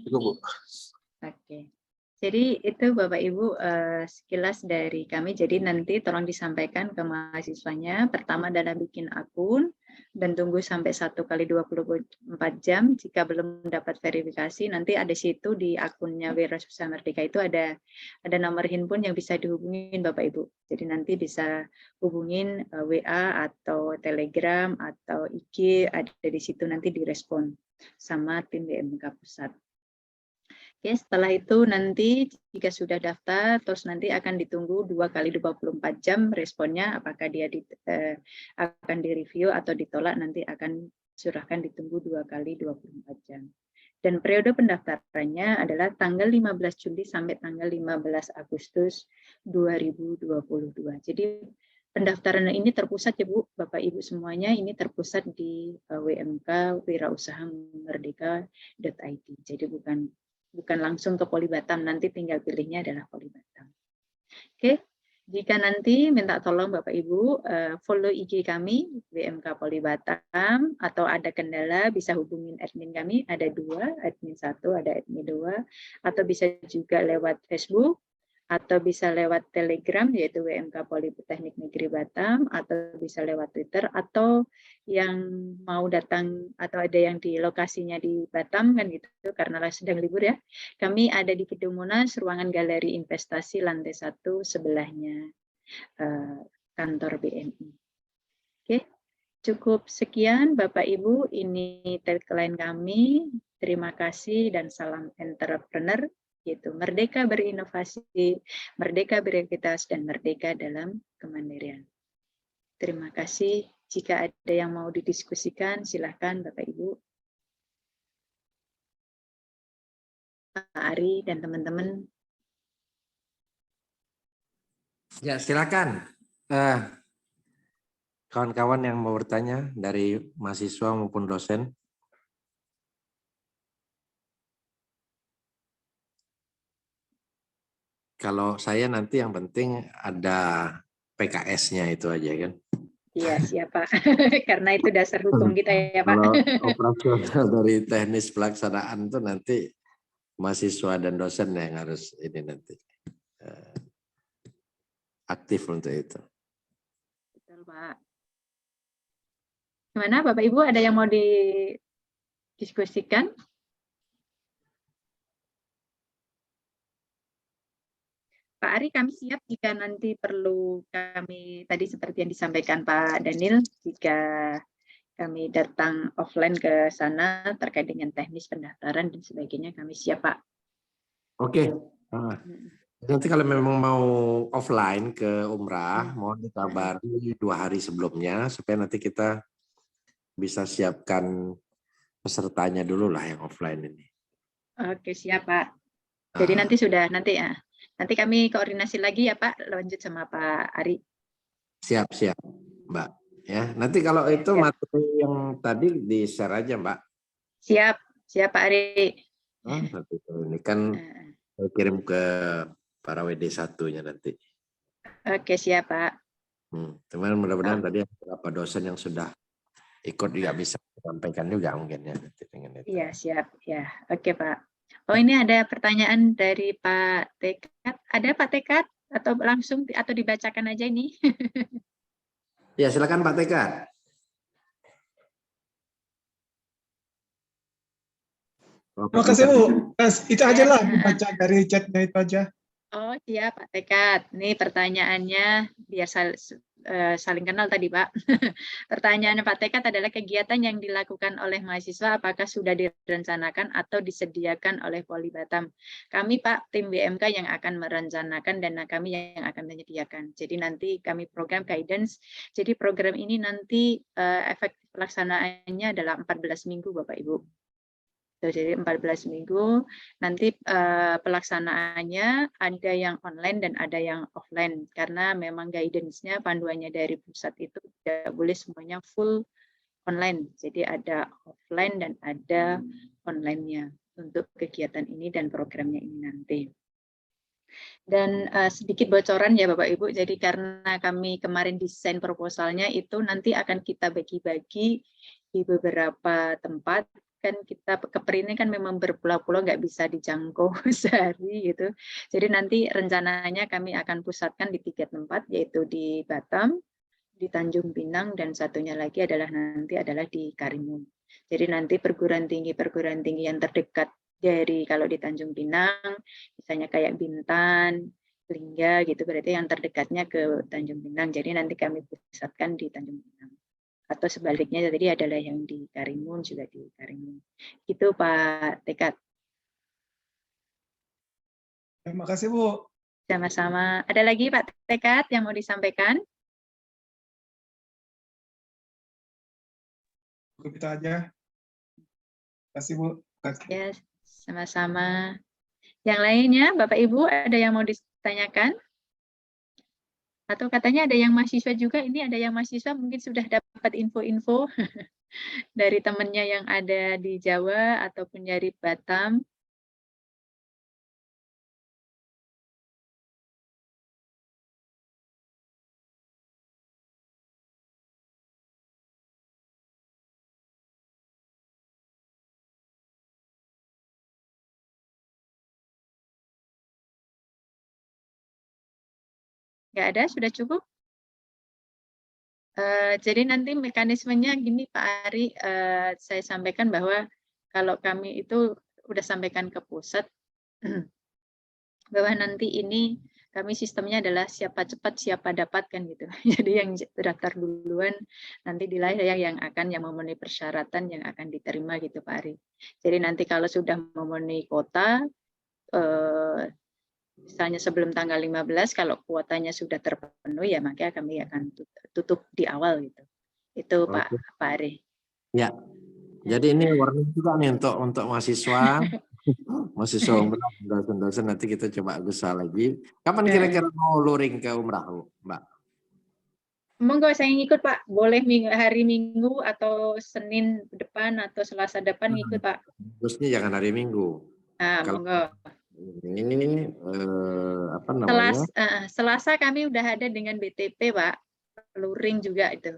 Speaker 4: Cukup, Bu.
Speaker 1: Oke. Jadi itu Bapak Ibu sekilas dari kami. Jadi nanti tolong disampaikan ke mahasiswanya. Pertama adalah bikin akun dan tunggu sampai 1x24 jam. Jika belum dapat verifikasi, nanti ada situ di akunnya Wirausaha Merdeka itu ada nomor handphone yang bisa dihubungin Bapak Ibu. Jadi nanti bisa hubungin WA atau Telegram atau IG, ada di situ nanti direspon sama tim BMK Pusat. Oke, setelah itu nanti jika sudah daftar, terus nanti akan ditunggu 2x24 jam responnya, apakah dia akan direview atau ditolak, nanti akan surahkan ditunggu 2x24 jam. Dan periode pendaftarannya adalah tanggal 15 Juli sampai tanggal 15 Agustus 2022. Jadi pendaftaran ini terpusat ya Bu, Bapak Ibu semuanya, ini terpusat di WMK wirausahamerdeka.id. Jadi bukan langsung ke Poli Batam, nanti tinggal pilihnya adalah Poli Batam. Oke, jika nanti minta tolong Bapak Ibu follow IG kami WMK Poli Batam, atau ada kendala bisa hubungin admin kami, ada 2, admin 1, ada admin 2, atau bisa juga lewat Facebook, atau bisa lewat Telegram yaitu WMK Politeknik Negeri Batam, atau bisa lewat Twitter, atau yang mau datang atau ada yang di lokasinya di Batam kan gitu karena sedang libur ya. Kami ada di Gedung Monas, ruangan Galeri Investasi lantai 1 sebelahnya kantor BNI. Oke, cukup sekian Bapak Ibu, ini tagline kami. Terima kasih dan salam entrepreneur, yaitu merdeka berinovasi, merdeka beraktivitas, dan merdeka dalam kemandirian. Terima kasih. Jika ada yang mau didiskusikan, silakan Bapak Ibu, Pak Ari dan teman-teman.
Speaker 3: Ya, silakan. Kawan-kawan yang mau bertanya dari mahasiswa maupun dosen. Kalau saya nanti yang penting ada PKS-nya itu aja kan.
Speaker 1: Iya, siapa? Karena itu dasar hukum kita ya Pak.
Speaker 3: Kalau operasional dari teknis pelaksanaan itu nanti mahasiswa dan dosen yang harus ini nanti aktif untuk itu.
Speaker 1: Betul Pak. Gimana Bapak Ibu, ada yang mau didiskusikan? Pak Ari, kami siap jika nanti perlu kami, tadi seperti yang disampaikan Pak Daniel, jika kami datang offline ke sana terkait dengan teknis pendaftaran dan sebagainya, kami siap Pak.
Speaker 3: Oke. Nanti kalau memang mau offline ke Umrah, mohon dikabari 2 hari sebelumnya, supaya nanti kita bisa siapkan pesertanya dulu lah yang offline ini.
Speaker 1: Oke, siap Pak. Jadi nanti nanti kami koordinasi lagi ya Pak, lanjut sama Pak Ari.
Speaker 3: Siap, Mbak. Ya, nanti kalau itu materi yang tadi di-share aja, Mbak.
Speaker 1: Siap Pak Ari.
Speaker 3: Ini kan saya kirim ke para WD1-nya nanti.
Speaker 1: Oke, siap Pak.
Speaker 3: Teman mudah-mudahan tadi beberapa dosen yang sudah ikut juga bisa sampaikan juga mungkin ya nanti dengan itu.
Speaker 1: Iya, siap ya. Oke Pak. Oh, ini ada pertanyaan dari Pak Tekat. Ada Pak Tekat atau langsung atau dibacakan aja ini?
Speaker 3: Ya, silakan Pak Tekat.
Speaker 5: Terima kasih Bu. Itu aja lah dibaca dari chatnya itu aja.
Speaker 1: Oh siap Pak Tekat. Ini pertanyaannya biar saling kenal tadi Pak. Pertanyaannya Pak Tekat adalah kegiatan yang dilakukan oleh mahasiswa apakah sudah direncanakan atau disediakan oleh Poli Batam? Kami Pak tim BMK yang akan merencanakan dan kami yang akan menyediakan. Jadi nanti kami program guidance. Jadi program ini nanti efektif pelaksanaannya adalah 14 minggu Bapak Ibu. Jadi 14 minggu, nanti pelaksanaannya ada yang online dan ada yang offline, karena memang guidance-nya, panduannya dari pusat itu tidak boleh semuanya full online, jadi ada offline dan ada online-nya untuk kegiatan ini dan programnya ini nanti. Dan sedikit bocoran ya Bapak Ibu, jadi karena kami kemarin desain proposalnya itu nanti akan kita bagi-bagi di beberapa tempat kan kita Kepri ini kan memang berpulau-pulau nggak bisa dijangkau sehari gitu. Jadi nanti rencananya kami akan pusatkan di 3 tempat, yaitu di Batam, di Tanjung Pinang, dan satunya lagi adalah di Karimun. Jadi nanti perguruan tinggi yang terdekat dari kalau di Tanjung Pinang, misalnya kayak Bintan, Lingga gitu, berarti yang terdekatnya ke Tanjung Pinang. Jadi nanti kami pusatkan di Tanjung Pinang. Atau sebaliknya tadi adalah yang di Karimun juga di Karimun. Itu Pak Tekat.
Speaker 5: Terima kasih Bu.
Speaker 1: Sama-sama. Ada lagi Pak Tekat yang mau disampaikan?
Speaker 5: Cukup itu aja. Terima kasih Bu.
Speaker 1: Ya, sama-sama. Yang lainnya, Bapak Ibu, ada yang mau ditanyakan? Atau katanya ada yang mahasiswa juga, ini ada yang mahasiswa mungkin sudah dapat info-info dari temannya yang ada di Jawa ataupun dari Batam. Nggak ada, sudah cukup? Jadi nanti mekanismenya gini Pak Ari, saya sampaikan bahwa kalau kami itu udah sampaikan ke pusat, bahwa nanti ini kami sistemnya adalah siapa cepat siapa dapat kan gitu. Jadi yang terdaftar duluan nanti dilayah yang memenuhi persyaratan yang akan diterima gitu Pak Ari. Jadi nanti kalau sudah memenuhi kuota, misalnya sebelum tanggal 15 kalau kuotanya sudah terpenuhi ya maka kami akan tutup di awal gitu. Itu Pak Ari.
Speaker 3: Ya. Jadi ini warning juga nih untuk mahasiswa. Mahasiswa umrah, dosen-dosen nanti kita coba usaha lagi. Kapan kira-kira mau luring ke umrah, Mbak?
Speaker 1: Monggo saya ngikut Pak. Boleh hari Minggu atau Senin depan atau Selasa depan ngikut Pak.
Speaker 3: Terusnya jangan hari Minggu.
Speaker 1: Kalau monggo.
Speaker 3: Ini apa namanya?
Speaker 1: Selasa kami udah ada dengan BTP Pak, luring juga itu.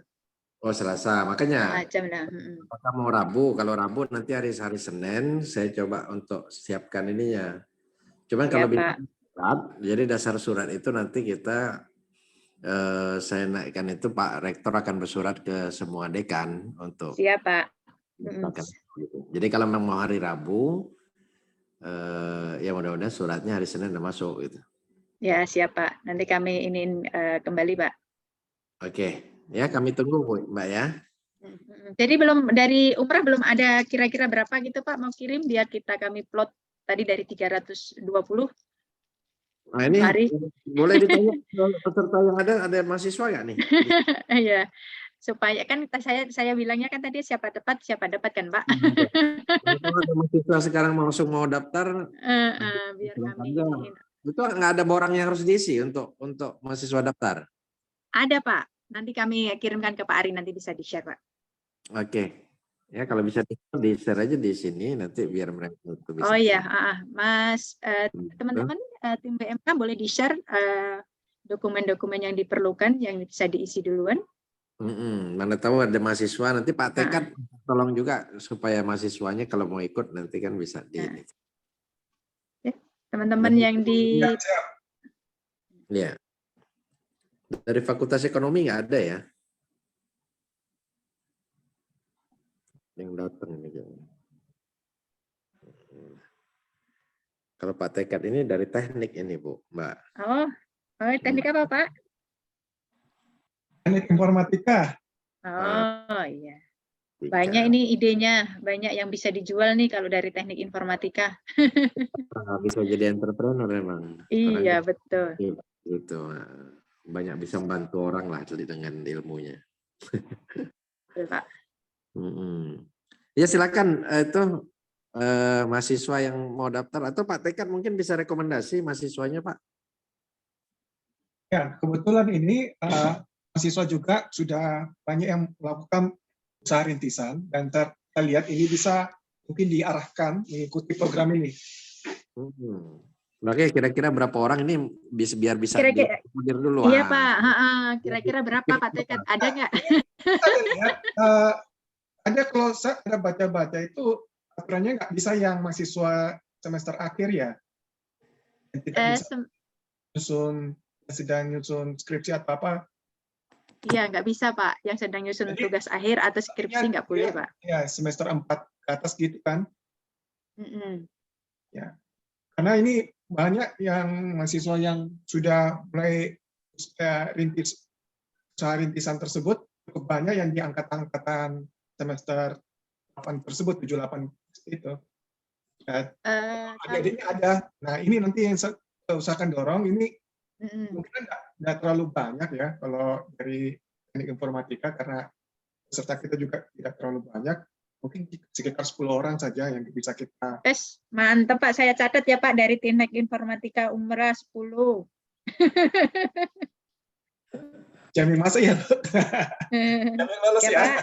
Speaker 3: Oh Selasa, makanya.
Speaker 1: Jam lah.
Speaker 3: Apakah mau Rabu? Kalau Rabu nanti hari Senin saya coba untuk siapkan ininya. Cuman kalau bisa surat, jadi dasar surat itu nanti kita saya naikkan itu Pak Rektor akan bersurat ke semua dekan untuk.
Speaker 1: Siap Pak.
Speaker 3: Jadi kalau memang mau hari Rabu. Ya mudah-mudahan suratnya hari Senin udah masuk gitu.
Speaker 1: Ya siap Pak. Nanti kami ingin kembali Pak.
Speaker 3: Oke, ya kami tunggu Mbak ya.
Speaker 1: Jadi belum dari umrah belum ada kira-kira berapa gitu Pak mau kirim biar kami plot tadi dari 320.
Speaker 3: Nah ini hari. Boleh ditanya peserta yang ada mahasiswa nggak nih?
Speaker 1: Iya. Supaya kan saya bilangnya kan tadi siapa dapat kan Pak.
Speaker 3: Kalau ada mahasiswa sekarang langsung mau daftar,
Speaker 1: biar kami
Speaker 3: itu nggak ada borang yang harus diisi untuk mahasiswa daftar.
Speaker 1: Ada Pak, nanti kami kirimkan ke Pak Ari nanti bisa di share Pak.
Speaker 3: Oke, ya kalau bisa di share aja di sini nanti biar mereka bisa.
Speaker 1: Oh iya, Mas teman-teman tim BMK boleh di share dokumen-dokumen yang diperlukan yang bisa diisi duluan.
Speaker 3: Mana tahu ada mahasiswa nanti Pak Tekat tolong juga supaya mahasiswanya kalau mau ikut nanti kan bisa di ini.
Speaker 1: Teman-teman yang di
Speaker 3: ya dari Fakultas Ekonomi nggak ada ya yang datang ini. Kalau Pak Tekat ini dari teknik ini Bu, Mbak.
Speaker 1: Oh teknik apa Pak?
Speaker 5: Teknik informatika.
Speaker 1: Oh iya. Banyak ini idenya, banyak yang bisa dijual nih kalau dari teknik informatika.
Speaker 3: Bisa jadi entrepreneur memang.
Speaker 1: Iya betul.
Speaker 3: Gitu. Banyak bisa membantu orang lah dengan ilmunya.
Speaker 1: Betul, Pak.
Speaker 3: Ya silakan itu mahasiswa yang mau daftar atau Pak Tekat mungkin bisa rekomendasi mahasiswanya Pak.
Speaker 5: Ya kebetulan ini mahasiswa juga sudah banyak yang melakukan usaha rintisan dan kita lihat ini bisa mungkin diarahkan mengikuti program ini.
Speaker 3: Oke, kira-kira berapa orang ini biar bisa diakomodir dulu?
Speaker 1: Iya Pak, kira-kira berapa Pak Tekat? Ada nggak?
Speaker 5: Kita lihat ada kalau saya ada baca-baca itu aturannya nggak bisa yang mahasiswa semester akhir ya, yang tidak bisa sedang nyusun skripsi atau apa.
Speaker 1: Iya, nggak bisa Pak. Yang sedang nyusun
Speaker 5: Jadi,
Speaker 1: tugas akhir atau skripsi nggak boleh Pak.
Speaker 5: Ya, semester 4 ke atas gitu kan.
Speaker 1: Mm-mm.
Speaker 5: Ya, karena ini banyak yang mahasiswa yang sudah mulai usaha rintisan tersebut, cukup banyak yang di angkatan semester 8 tersebut, 7-8 itu. Adik-adiknya ada. Nah, ini nanti yang saya usahakan dorong, ini mungkin nggak terlalu banyak ya kalau dari teknik informatika, karena peserta kita juga tidak terlalu banyak. Mungkin sekitar 10 orang saja yang bisa kita.
Speaker 1: Mantap Pak, saya catat ya Pak, dari teknik informatika Umrah 10.
Speaker 5: Jamin masa ya? Jamin males ya?
Speaker 1: Pak.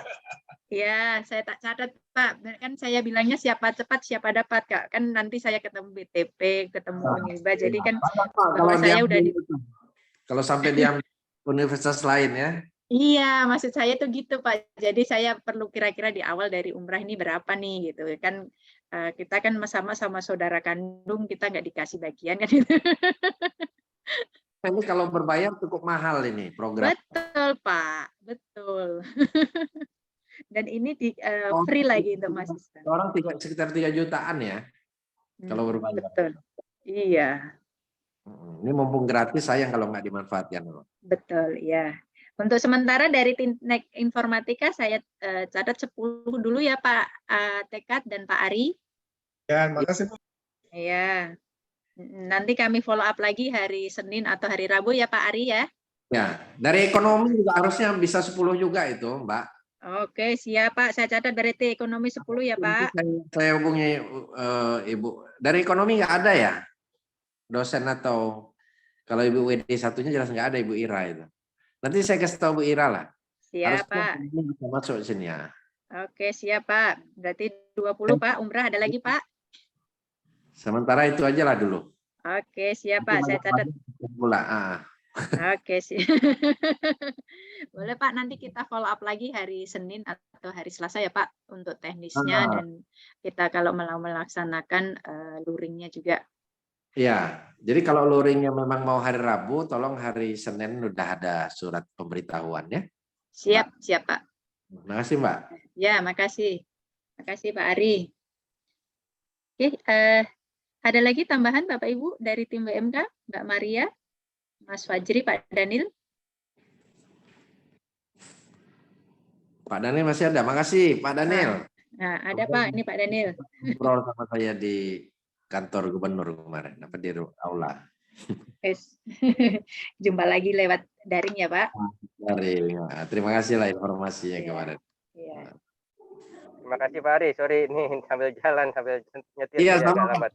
Speaker 1: Ya, saya tak catat Pak. Kan saya bilangnya siapa cepat siapa dapat Kak. Kan nanti saya ketemu BTP, ketemu Uniba. Jadi kan
Speaker 3: kalau
Speaker 1: saya udah
Speaker 3: kalau sampai dia universitas lain ya.
Speaker 1: Iya, maksud saya tuh gitu Pak. Jadi saya perlu kira-kira di awal dari umrah ini berapa nih gitu kan. Kita kan sama-sama saudara kandung, kita nggak dikasih bagian kan gitu.
Speaker 3: Ini kalau berbayar cukup mahal ini program.
Speaker 1: Betul Pak, betul. Dan ini free lagi untuk mahasiswa.
Speaker 3: Orang sekitar 3 jutaan ya kalau berbayar.
Speaker 1: Betul. Iya.
Speaker 3: Ini mumpung gratis, sayang kalau nggak dimanfaatkan.
Speaker 1: Betul, ya. Untuk sementara dari teknik informatika saya catat 10 dulu ya Pak Tekad dan Pak Ari.
Speaker 5: Ya, makasih Bu.
Speaker 1: Ya. Nanti kami follow up lagi hari Senin atau hari Rabu ya Pak Ari ya.
Speaker 3: Ya, dari ekonomi juga harusnya bisa 10 juga itu, Mbak.
Speaker 1: Oke, siap Pak. Saya catat berarti ekonomi 10 ya Pak.
Speaker 3: Saya hubungi Ibu. Dari ekonomi nggak ada ya? Dosen atau kalau Ibu WD satunya jelas nggak ada, Ibu Ira itu. Nanti saya kasih tahu Bu Ira lah.
Speaker 1: Siap Pak.
Speaker 3: Bisa masuk sini ya.
Speaker 1: Oke, siap Pak. Berarti 20 Pak. Umrah ada lagi Pak?
Speaker 3: Sementara itu aja lah dulu.
Speaker 1: Oke, siap Pak. Saya catat. Oke, siap. Boleh Pak, nanti kita follow up lagi hari Senin atau hari Selasa ya Pak untuk teknisnya dan kita kalau mau melaksanakan luringnya juga.
Speaker 3: Ya, jadi kalau luringnya memang mau hari Rabu, tolong hari Senin udah ada surat pemberitahuan ya.
Speaker 1: Siap, siap Pak.
Speaker 3: Terima kasih Mbak.
Speaker 1: Ya, makasih. Makasih Pak Ari. Oke, ada lagi tambahan Bapak Ibu dari tim WMK, Mbak Maria, Mas Fajri, Pak Daniel?
Speaker 3: Pak Daniel masih ada. Makasih Pak Daniel.
Speaker 1: Nah, ada Pak, ini Pak Daniel.
Speaker 3: Ngobrol sama saya di kantor gubernur kemarin, apa di aula.
Speaker 1: Jumpa lagi lewat daring ya Pak.
Speaker 3: Daring. Nah, terima kasih lah informasinya kemarin.
Speaker 1: Iya.
Speaker 2: Terima kasih Pak Ari. Sorry ini sambil jalan sambil nyetir.
Speaker 3: Iya sama.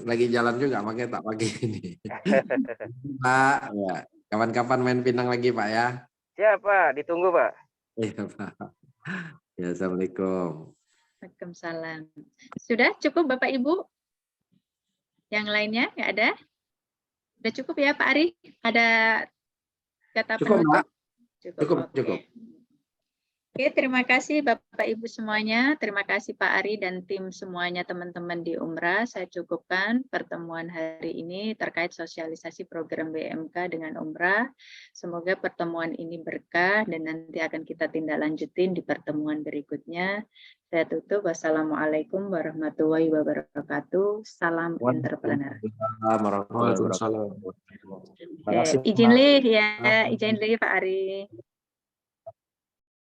Speaker 3: Lagi jalan juga, makanya tak pagi ini. Pak, ya. Kapan-kapan main Pinang lagi Pak ya.
Speaker 2: Siap Pak, ditunggu Pak.
Speaker 3: Iya Pak. Ya, Assalamualaikum.
Speaker 1: Waalaikumsalam. Sudah cukup Bapak Ibu? Yang lainnya nggak ada? Sudah cukup ya Pak Ari? Ada kata
Speaker 3: Cukup,
Speaker 1: penutup?
Speaker 3: Mbak. Cukup,
Speaker 1: Oke.
Speaker 3: cukup.
Speaker 1: Oke, terima kasih Bapak Ibu semuanya. Terima kasih Pak Ari dan tim semuanya teman-teman di Umrah. Saya cukupkan pertemuan hari ini terkait sosialisasi program BMK dengan Umrah. Semoga pertemuan ini berkah dan nanti akan kita tindak lanjutin di pertemuan berikutnya. Saya tutup. Wassalamualaikum warahmatullahi wabarakatuh. Salam entrepreneur.
Speaker 4: Waalaikumsalam.
Speaker 1: Izin live ya, izin live Pak Ari.